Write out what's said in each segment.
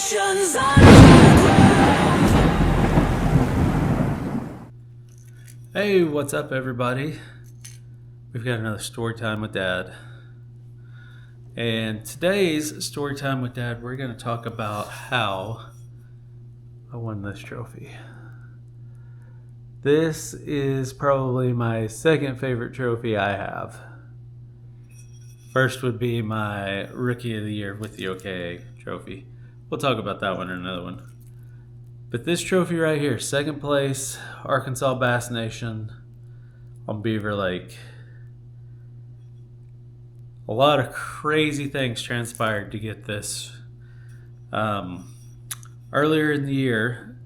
Emotions underground. Hey, what's up, everybody? We've got another story time with Dad. And today's story time with Dad, we're going to talk about how I won this trophy. This is probably my second favorite trophy I have. First would be my Rookie of the Year with the OKA trophy. We'll talk about that one in another one. But this trophy right here, second place, Arkansas Bass Nation on Beaver Lake. A lot of crazy things transpired to get this. Earlier in the year,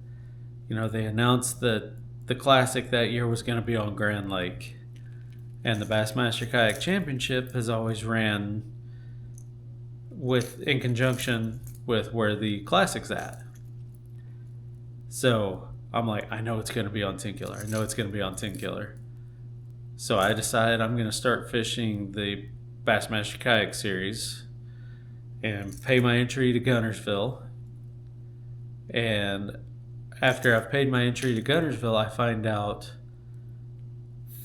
they announced that the Classic that year was going to be on Grand Lake. And the Bassmaster Kayak Championship has always ran in conjunction with where the Classic's at. So I'm like, I know it's going to be on 10 Killer. So I decided I'm going to start fishing the Bassmaster Kayak Series and pay my entry to Guntersville. And after I've paid my entry to Guntersville, I find out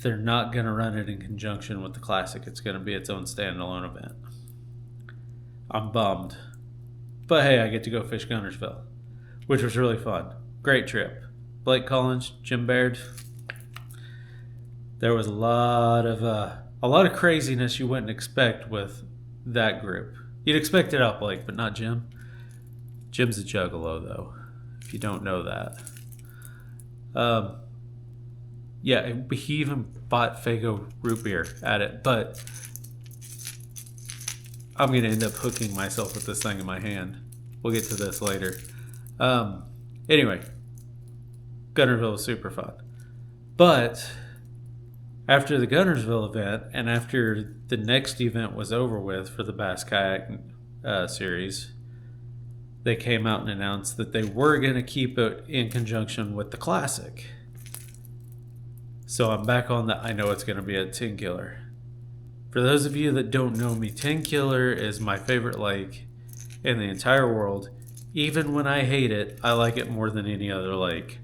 they're not going to run it in conjunction with the Classic. It's going to be its own standalone event. I'm bummed. But hey, I get to go fish Guntersville, which was really fun. Great trip. Blake Collins, Jim Baird. There was a lot of craziness you wouldn't expect with that group. You'd expect it out Blake, but not Jim. Jim's a juggalo, though, if you don't know that. Yeah, he even bought Faygo root beer at it, but I'm going to end up hooking myself with this thing in my hand. We'll get to this later. Anyway, Guntersville was super fun. But after the Guntersville event and after the next event was over with for the Bass Kayak Series, they came out and announced that they were going to keep it in conjunction with the Classic. So I'm back on that. I know it's going to be a 10 Killer. For those of you that don't know me, 10 Killer is my favorite lake in the entire world. Even when I hate it, I like it more than any other lake.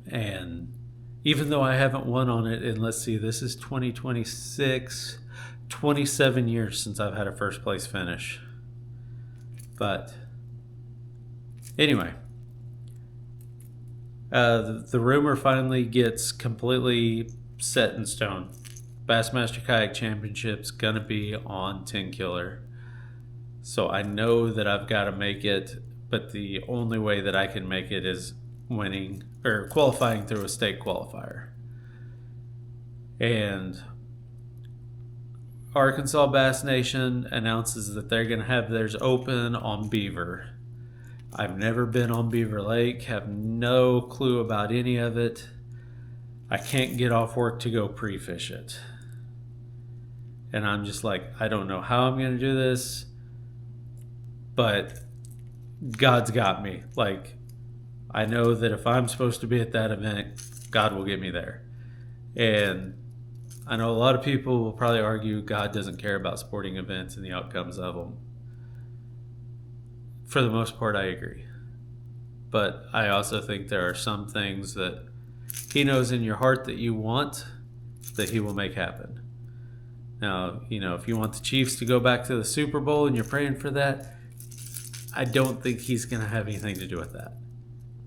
And even though I haven't won on it, and let's see, this is 2026, 27 years since I've had a first place finish. But anyway, the rumor finally gets completely set in stone. Bassmaster Kayak Championship's gonna be on 10 Killer. So I know that I've got to make it, but the only way that I can make it is winning or qualifying through a state qualifier. And Arkansas Bass Nation announces that they're going to have theirs open on Beaver. I've never been on Beaver Lake, have no clue about any of it. I can't get off work to go pre-fish it. And I'm just like, I don't know how I'm going to do this, but God's got me. Like, I know that if I'm supposed to be at that event, God will get me there. And I know a lot of people will probably argue God doesn't care about sporting events and the outcomes of them. For the most part, I agree. But I also think there are some things that He knows in your heart that you want, that He will make happen. Now, if you want the Chiefs to go back to the Super Bowl and you're praying for that, I don't think He's going to have anything to do with that.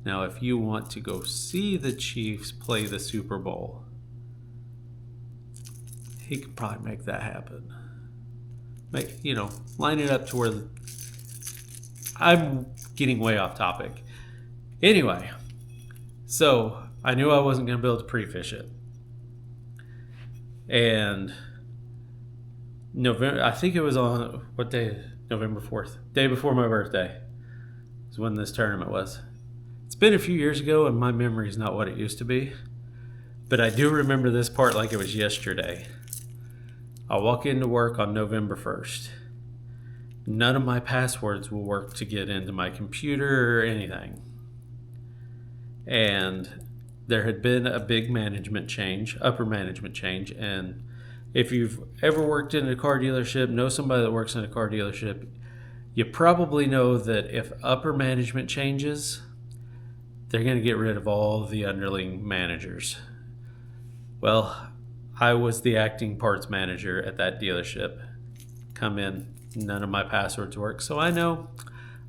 Now, if you want to go see the Chiefs play the Super Bowl, He could probably make that happen. Line it up to where I'm getting way off topic. Anyway, so I knew I wasn't going to be able to pre-fish it. And I think it was on, what day? November 4th. Day before my birthday is when this tournament was. It's been a few years ago and my memory is not what it used to be. But I do remember this part like it was yesterday. I walk into work on November 1st. None of my passwords will work to get into my computer or anything. And there had been a big management change, upper management change. And if you've ever worked in a car dealership, know somebody that works in a car dealership, You probably know that if upper management changes, they're going to get rid of all the underling managers. Well, I was the acting parts manager at that dealership. Come in, none of my passwords work, so I know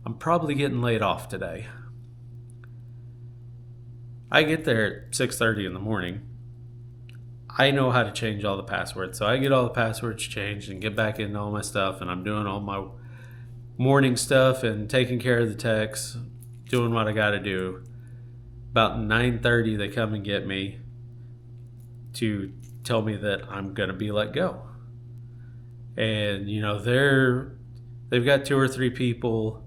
I'm probably getting laid off today. I get there at 6:30 in the morning. I know how to change all the passwords, so I get all the passwords changed and get back into all my stuff, and I'm doing all my morning stuff and taking care of the techs, doing what I got to do. About 9:30, they come and get me to tell me that I'm gonna be let go. And they've got 2 or 3 people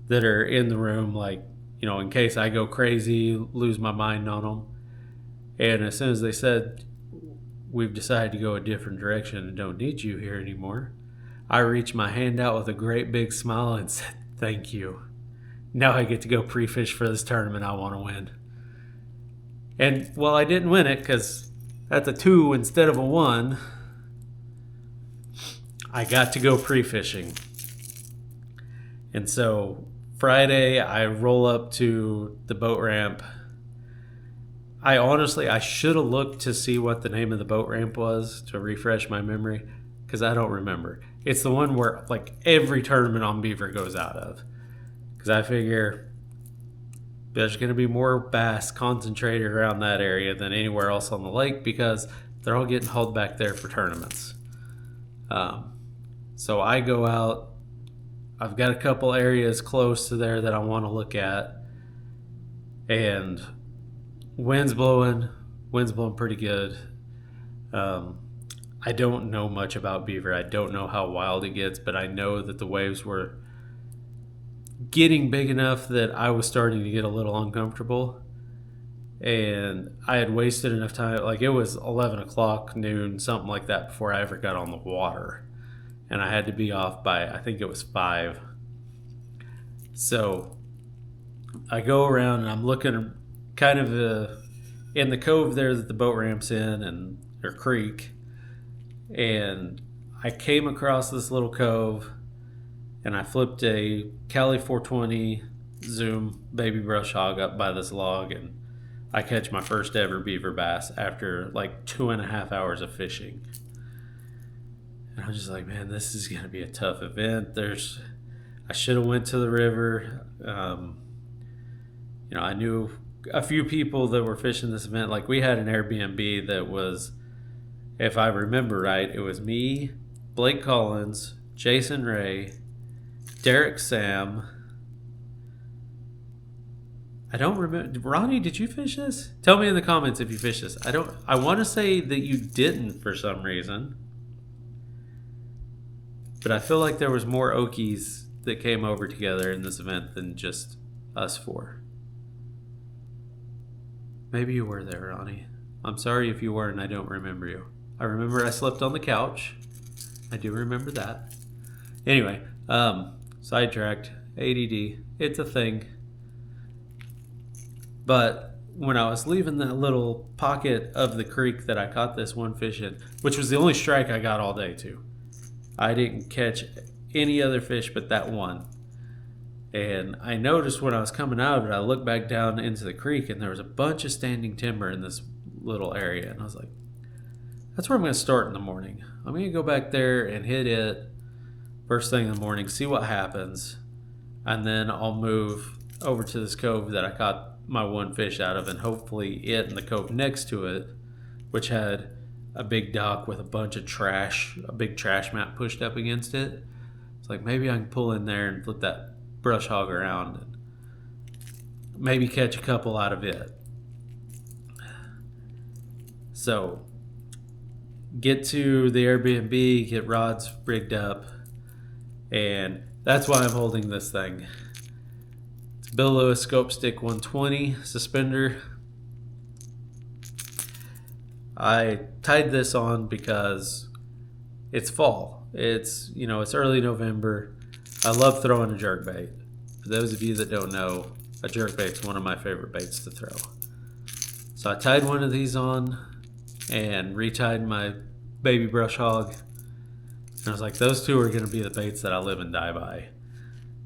that are in the room, like, in case I go crazy, lose my mind on them. And as soon as they said, we've decided to go a different direction and don't need you here anymore, I reached my hand out with a great big smile and said, thank you. Now I get to go pre-fish for this tournament I want to win. And, well, I didn't win it because that's a 2 instead of a 1. I got to go pre-fishing. And so Friday, I roll up to the boat ramp. I should have looked to see what the name of the boat ramp was to refresh my memory, because I don't remember. It's the one where like every tournament on Beaver goes out of, because I figure there's going to be more bass concentrated around that area than anywhere else on the lake, because they're all getting hauled back there for tournaments. So I go out. I've got a couple areas close to there that I want to look at, and wind's blowing pretty good. I don't know much about Beaver. I don't know how wild it gets, but I know that the waves were getting big enough that I was starting to get a little uncomfortable, and I had wasted enough time. Like, it was 11 o'clock, noon, something like that, before I ever got on the water, and I had to be off by, I think it was 5. So I go around and I'm looking kind of in the cove there that the boat ramp's in, or creek, and I came across this little cove, and I flipped a Cali 420 Zoom baby brush hog up by this log, and I catch my first ever beaver bass after like 2.5 hours of fishing. And I was just like, man, this is gonna be a tough event. I should have went to the river. I knew a few people that were fishing this event. Like, we had an Airbnb that was, if I remember right, it was me, Blake Collins, Jason Ray, Derek Sam. I don't remember. Ronnie, did you fish this? Tell me in the comments if you fished this. I want to say that you didn't for some reason, but I feel like there was more Okies that came over together in this event than just us 4. Maybe you were there, Ronnie. I'm sorry if you were and I don't remember you. I remember I slept on the couch. I do remember that. Anyway, sidetracked. ADD. It's a thing. But when I was leaving that little pocket of the creek that I caught this one fish in, which was the only strike I got all day too, I didn't catch any other fish but that one. And I noticed when I was coming out of it, I looked back down into the creek, and there was a bunch of standing timber in this little area. And I was like, that's where I'm going to start in the morning. I'm going to go back there and hit it first thing in the morning, see what happens. And then I'll move over to this cove that I caught my one fish out of, and hopefully it and the cove next to it, which had a big dock with a bunch of trash, a big trash mat pushed up against it. It's like, maybe I can pull in there and flip that brush hog around and maybe catch a couple out of it. So get to the Airbnb, get rods rigged up, and that's why I'm holding this thing. It's Bill Lewis Scope Stick 120 suspender. I tied this on because it's fall. It's early November. I love throwing a jerkbait. For those of you that don't know, a jerkbait's one of my favorite baits to throw. So I tied one of these on and retied my baby brush hog. And I was like, those two are going to be the baits that I live and die by.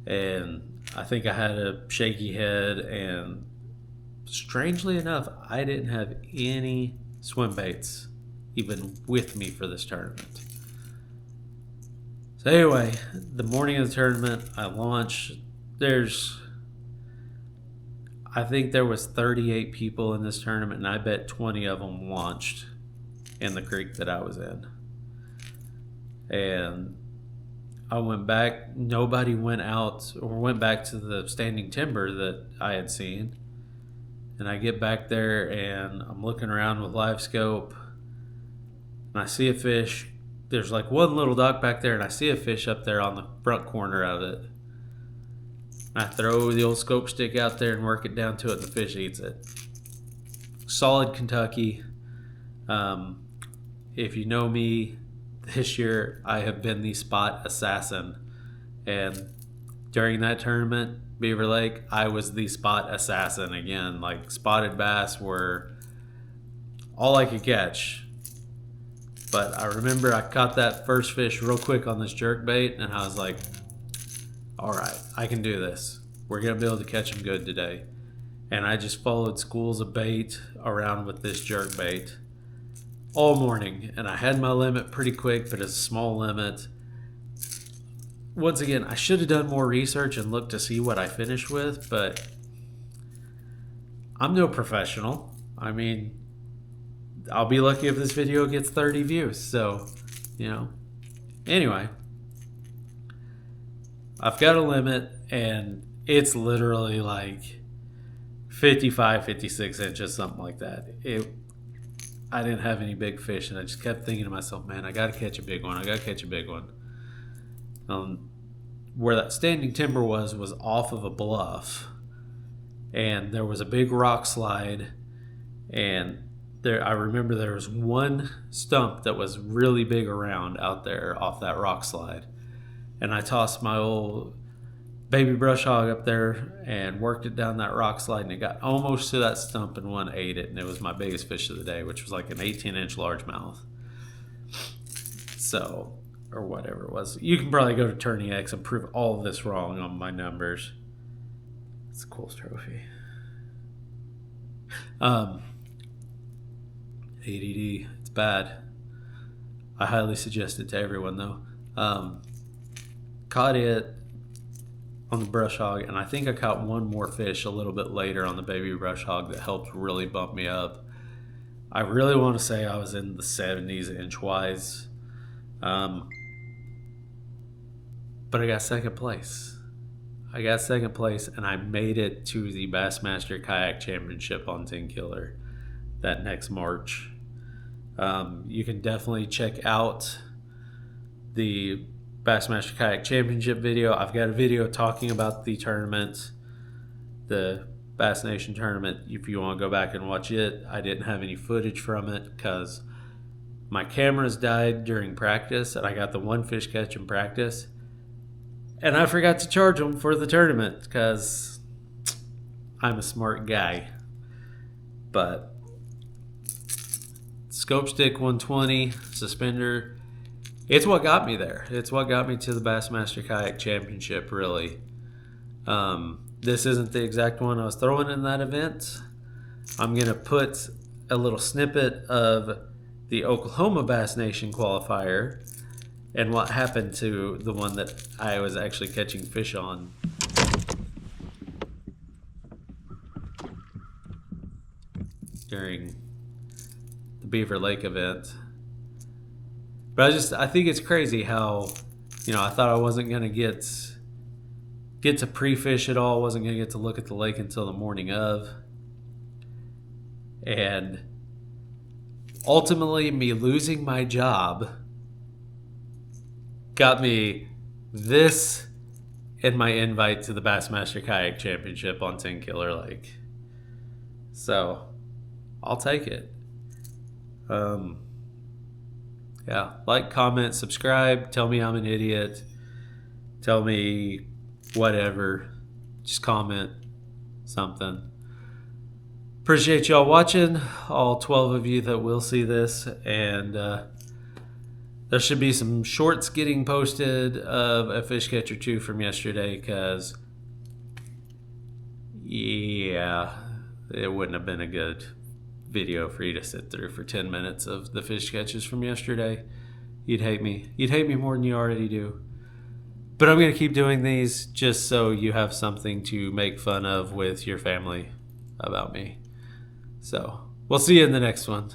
and I think I had a shaky head, and strangely enough, I didn't have any swim baits even with me for this tournament. So anyway, the morning of the tournament, I launched. I think there was 38 people in this tournament, and I bet 20 of them launched in the creek that I was in. And I went back. Nobody went out or went back to the standing timber that I had seen. And I get back there, and I'm looking around with live scope, and I see a fish. There's like one little dock back there, and I see a fish up there on the front corner of it. I throw the old scope stick out there and work it down to it, and the fish eats it. Solid Kentucky. If you know me, this year I have been the spot assassin. And during that tournament, Beaver Lake, I was the spot assassin again. Like, spotted bass were all I could catch. But I remember I caught that first fish real quick on this jerk bait, and I was like, all right, I can do this. We're going to be able to catch them good today. And I just followed schools of bait around with this jerk bait all morning. And I had my limit pretty quick, but it's a small limit. Once again, I should have done more research and looked to see what I finished with, but I'm no professional. I mean, I'll be lucky if this video gets 30 views. So, Anyway, I've got a limit, and it's literally like 55, 56 inches, something like that. I didn't have any big fish, and I just kept thinking to myself, man, I got to catch a big one. I got to catch a big one. Where that standing timber was off of a bluff, and there was a big rock slide, and I remember there was one stump that was really big around out there off that rock slide, and I tossed my old baby brush hog up there and worked it down that rock slide, and it got almost to that stump, and one ate it, and it was my biggest fish of the day, which was like an 18-inch largemouth. So, or whatever it was. You can probably go to Tourney X and prove all of this wrong on my numbers. It's a cool trophy. ADD, it's bad. I highly suggest it to everyone, though. Caught it on the brush hog, and I think I caught one more fish a little bit later on the baby brush hog that helped really bump me up. I really want to say I was in the 70s inch-wise. But I got second place. And I made it to the Bassmaster Kayak Championship on 10 Killer that next March. You can definitely check out the Bassmaster Kayak Championship video. I've got a video talking about the tournament, the Bass Nation tournament. If you want to go back and watch it, I didn't have any footage from it because my cameras died during practice, and I got the one fish catch in practice. And I forgot to charge them for the tournament because I'm a smart guy. But scope stick 120, suspender, it's what got me there. It's what got me to the Bassmaster Kayak Championship, really. This isn't the exact one I was throwing in that event. I'm going to put a little snippet of the Oklahoma Bass Nation qualifier and what happened to the one that I was actually catching fish on. During the Beaver Lake event. But I think it's crazy how, I thought I wasn't going to get to pre-fish at all, wasn't going to get to look at the lake until the morning of. And ultimately, me losing my job got me this and my invite to the Bassmaster Kayak Championship on 10 Killer Lake. So, I'll take it. Yeah, like, comment, subscribe, tell me I'm an idiot, tell me whatever, just comment something. Appreciate y'all watching, all 12 of you that will see this, and There should be some shorts getting posted of a fish catch or two from yesterday because, yeah, it wouldn't have been a good video for you to sit through for 10 minutes of the fish catches from yesterday. You'd hate me. You'd hate me more than you already do. But I'm going to keep doing these just so you have something to make fun of with your family about me. So, we'll see you in the next one.